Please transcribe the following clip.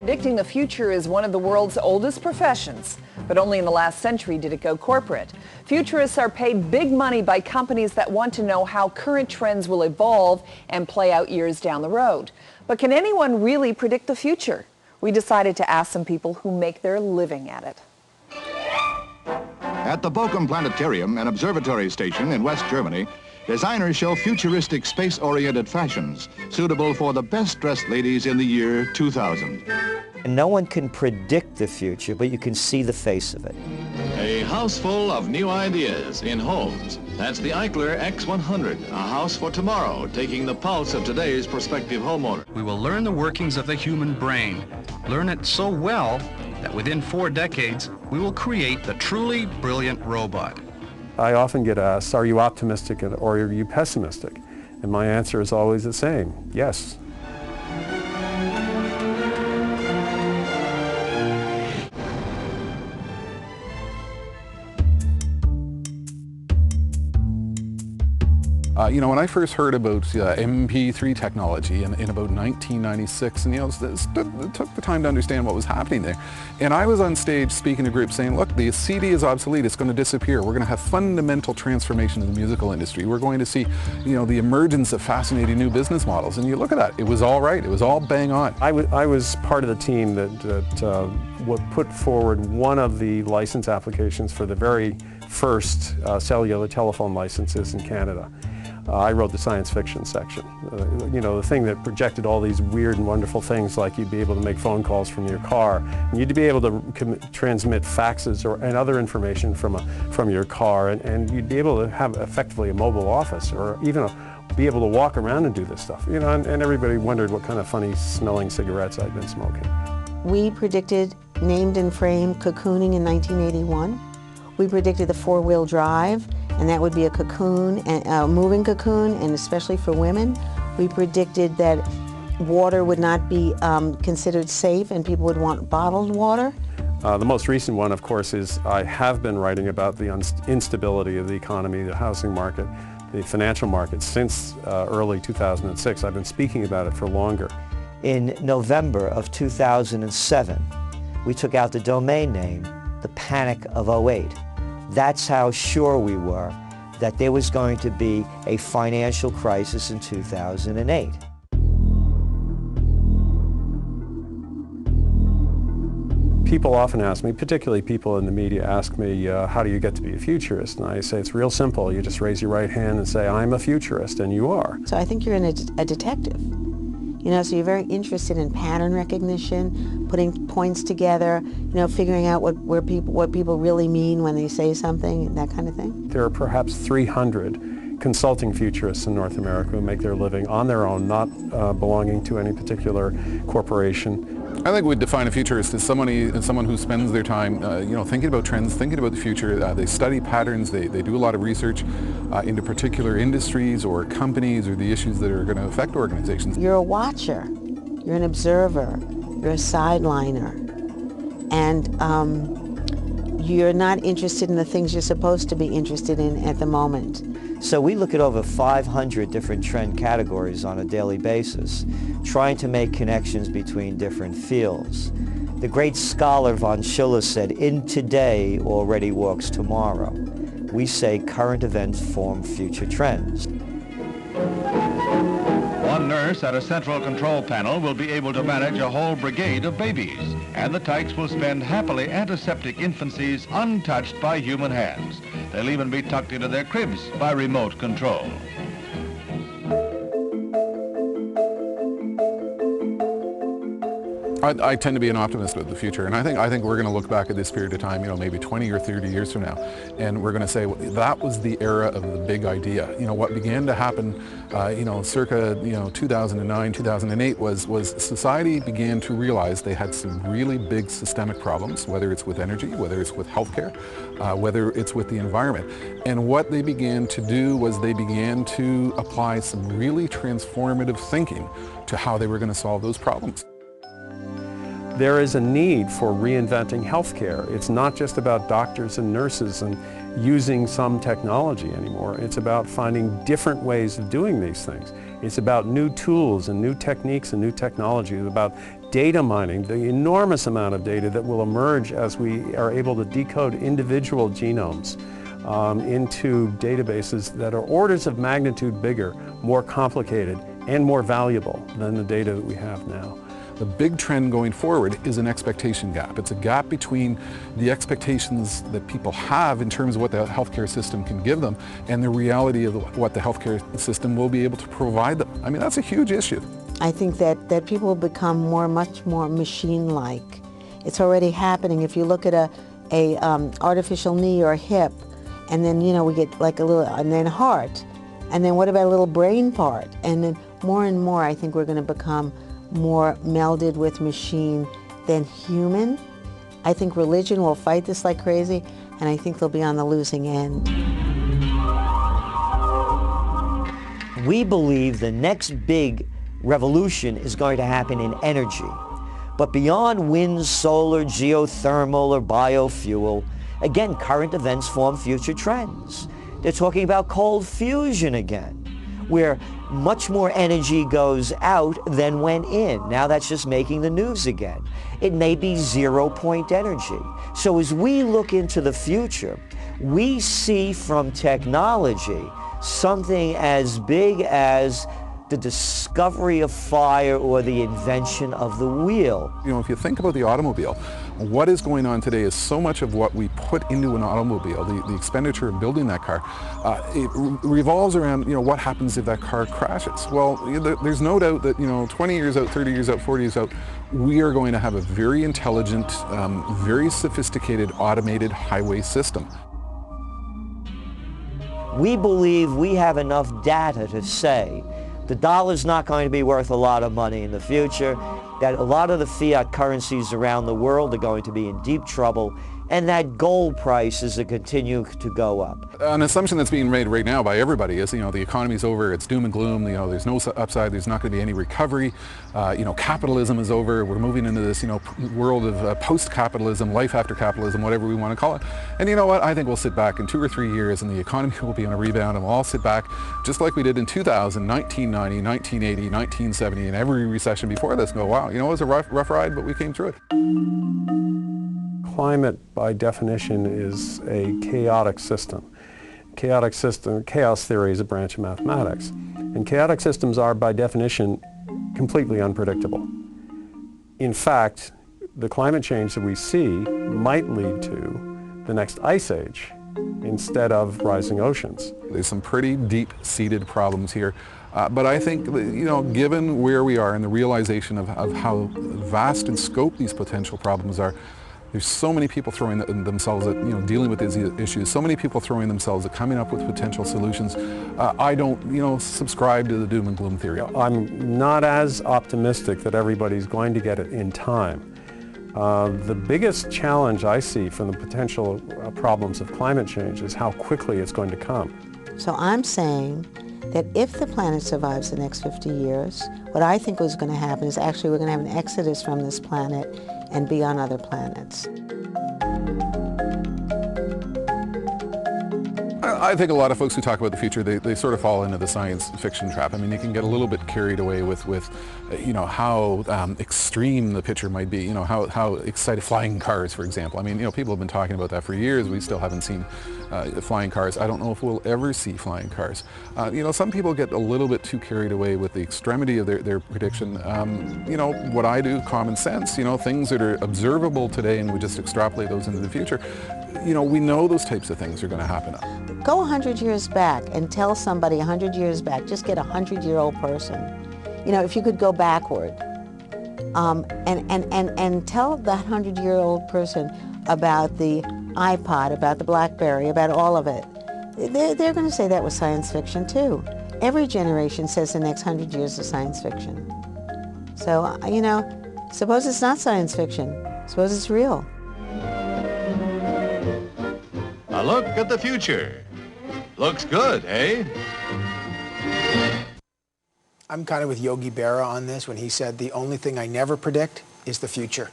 Predicting the future is one of the world's oldest professions, but only in the last century did it go corporate. Futurists are paid big money by companies that want to know how current trends will evolve and play out years down the road. But can anyone really predict the future? We decided to ask some people who make their living at it. At the Bochum Planetarium, an observatory station in West Germany, designers show futuristic space-oriented fashions suitable for the best-dressed ladies in the year 2000. And no one can predict the future, but you can see the face of it. A house full of new ideas in homes. That's the Eichler X100, a house for tomorrow, taking the pulse of today's prospective homeowner. We will learn the workings of the human brain, learn it so well that within 4 decades, we will create the truly brilliant robot. I often get asked, are you optimistic or are you pessimistic? And my answer is always the same, yes. When I first heard about MP3 technology in about 1996, and it took the time to understand what was happening there. And I was on stage speaking to groups saying, look, the CD is obsolete, it's going to disappear. We're going to have fundamental transformation in the musical industry. We're going to see, the emergence of fascinating new business models. And you look at that, it was all right, it was all bang on. I was part of the team that put forward one of the license applications for the very first cellular telephone licenses in Canada. I wrote the science fiction section. The thing that projected all these weird and wonderful things, like you'd be able to make phone calls from your car, and you'd be able to transmit faxes and other information from your car, and you'd be able to have effectively a mobile office, or even be able to walk around and do this stuff. And everybody wondered what kind of funny smelling cigarettes I'd been smoking. We predicted named and framed cocooning in 1981. We predicted the four-wheel drive, and that would be a cocoon, a moving cocoon, and especially for women. We predicted that water would not be considered safe and people would want bottled water. The most recent one, of course, is I have been writing about the instability of the economy, the housing market, the financial market since early 2006. I've been speaking about it for longer. In November of 2007, we took out the domain name, the Panic of '08. That's how sure we were that there was going to be a financial crisis in 2008. People often ask me, particularly people in the media, ask me, how do you get to be a futurist? And I say, it's real simple. You just raise your right hand and say, I'm a futurist, and you are. So I think you're a detective. So you're very interested in pattern recognition, putting points together, figuring out what people really mean when they say something, that kind of thing. There are perhaps 300 consulting futurists in North America who make their living on their own, not belonging to any particular corporation. I think we'd define a futurist as someone who spends their time, thinking about trends, thinking about the future. They study patterns. They do a lot of research into particular industries or companies or the issues that are going to affect organizations. You're a watcher. You're an observer. You're a sideliner. And you're not interested in the things you're supposed to be interested in at the moment. So we look at over 500 different trend categories on a daily basis, trying to make connections between different fields. The great scholar von Schiller said, "In today already walks tomorrow." We say current events form future trends. One nurse at a central control panel will be able to manage a whole brigade of babies, and the tykes will spend happily antiseptic infancies untouched by human hands. They'll even be tucked into their cribs by remote control. I tend to be an optimist about the future, and I think we're going to look back at this period of time, maybe 20 or 30 years from now, and we're going to say, well, that was the era of the big idea. What began to happen, circa 2009, 2008 was society began to realize they had some really big systemic problems, whether it's with energy, whether it's with healthcare, whether it's with the environment. And what they began to do was they began to apply some really transformative thinking to how they were going to solve those problems. There is a need for reinventing healthcare. It's not just about doctors and nurses and using some technology anymore. It's about finding different ways of doing these things. It's about new tools and new techniques and new technology. It's about data mining, the enormous amount of data that will emerge as we are able to decode individual genomes into databases that are orders of magnitude bigger, more complicated, and more valuable than the data that we have now. The big trend going forward is an expectation gap. It's a gap between the expectations that people have in terms of what the healthcare system can give them and the reality of what the healthcare system will be able to provide them. I mean, that's a huge issue. I think that people will become much more machine-like. It's already happening. If you look at a artificial knee or hip, and then, you know, we get like a little, and then heart, and then what about a little brain part? And then more and more, I think we're going to become more melded with machine than human. I think religion will fight this like crazy, and I think they'll be on the losing end. We believe the next big revolution is going to happen in energy. But beyond wind, solar, geothermal, or biofuel, again, current events form future trends. They're talking about cold fusion again, where much more energy goes out than went in. Now that's just making the news again. It may be zero-point energy. So as we look into the future, we see from technology something as big as the discovery of fire or the invention of the wheel. You know, if you think about the automobile, what is going on today is so much of what we put into an automobile, the expenditure of building that car, it revolves around, you know, what happens if that car crashes. Well, there's no doubt that, you know, 20 years out, 30 years out, 40 years out, we are going to have a very intelligent, very sophisticated, automated highway system. We believe we have enough data to say the dollar's not going to be worth a lot of money in the future, that a lot of the fiat currencies around the world are going to be in deep trouble, and that gold prices are continuing to go up. An assumption that's being made right now by everybody is, you know, the economy's over, it's doom and gloom, you know, there's no upside, there's not going to be any recovery, you know, capitalism is over, we're moving into this, you know, world of post-capitalism, life after capitalism, whatever we want to call it. And you know what, I think we'll sit back in 2 or 3 years and the economy will be on a rebound and we'll all sit back just like we did in 2000, 1990, 1980, 1970, and every recession before this and go, wow, you know, it was a rough ride, but we came through it. Climate, by definition, is a chaotic system. Chaos theory is a branch of mathematics. And chaotic systems are, by definition, completely unpredictable. In fact, the climate change that we see might lead to the next ice age instead of rising oceans. There's some pretty deep-seated problems here. But I think, you know, given where we are and the realization of how vast in scope these potential problems are, there's so many people throwing themselves at, you know, dealing with these issues, so many people throwing themselves at coming up with potential solutions. I don't, you know, subscribe to the doom and gloom theory. I'm not as optimistic that everybody's going to get it in time. The biggest challenge I see from the potential problems of climate change is how quickly it's going to come. So I'm saying that if the planet survives the next 50 years, what I think is going to happen is actually we're going to have an exodus from this planet and be on other planets. I think a lot of folks who talk about the future, they sort of fall into the science fiction trap. I mean, you can get a little bit carried away with you know, how extreme the picture might be, you know, how excited flying cars, for example. I mean, you know, people have been talking about that for years. We still haven't seen flying cars. I don't know if we'll ever see flying cars. You know, some people get a little bit too carried away with the extremity of their prediction. You know, what I do, common sense, you know, things that are observable today and we just extrapolate those into the future. You know, we know those types of things are going to happen. Go 100 years back and tell somebody 100 years back, just get a 100-year-old person. You know, if you could go backward and tell that 100-year-old person about the iPod, about the BlackBerry, about all of it, they're going to say that was science fiction too. Every generation says the next 100 years is science fiction. So, you know, suppose it's not science fiction. Suppose it's real. A look at the future. Looks good, eh? I'm kind of with Yogi Berra on this when he said the only thing I never predict is the future.